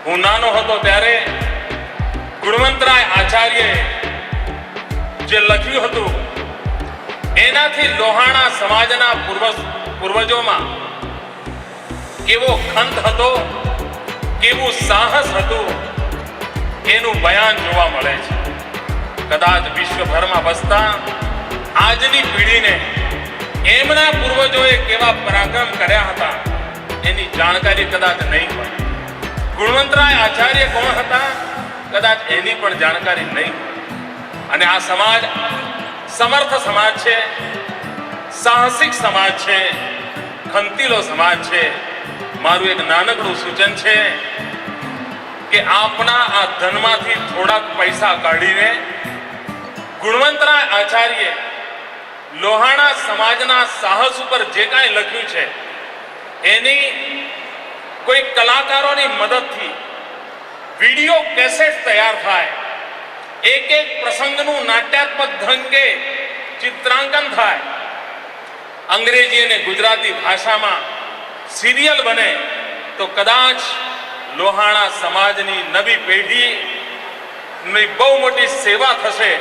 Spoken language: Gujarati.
હું નાનો હતો ત્યારે ગુણવંતરાય આચાર્યએ જે લખ્યું હતું એનાથી લોહાણા સમાજના પૂર્વજોમાં કેવો ખંત હતો, કેવું સાહસ હતું, એનું બયાન જોવા મળે છે. કદાચ વિશ્વભરમાં વસતા આજની પેઢીને એમના પૂર્વજોએ કેવા પરાક્રમ કર્યા હતા એની જાણકારી કદાચ નહીં હોય. ગુણવંતરાય આચાર્ય કોણ હતા કદાચ એની પણ જાણકારી નહીં હોય. અને આ સમાજ સમર્થ સમાજ છે, સાહસિક સમાજ છે, ખંતીલો સમાજ છે. મારું એક નાનકડું સૂચન છે કે આપના આ ધનમાંથી થોડાક પૈસા કાઢીને ગુણવંતરાય આચાર્ય લોહાણા સમાજના સાહસ ઉપર જે કાંઈ લખ્યું છે એની કોઈ કલાકારોની મદદથી વિડીયો કેસેટ તૈયાર થાય, એક એક પ્રસંગનું નાટ્યાત્મક ઢંગે ચિત્રાંકન થાય, અંગ્રેજી અને ગુજરાતી ભાષામાં સિરિયલ બને તો કદાચ લોહાણા સમાજની નવી પેઢીની બહુ મોટી સેવા થશે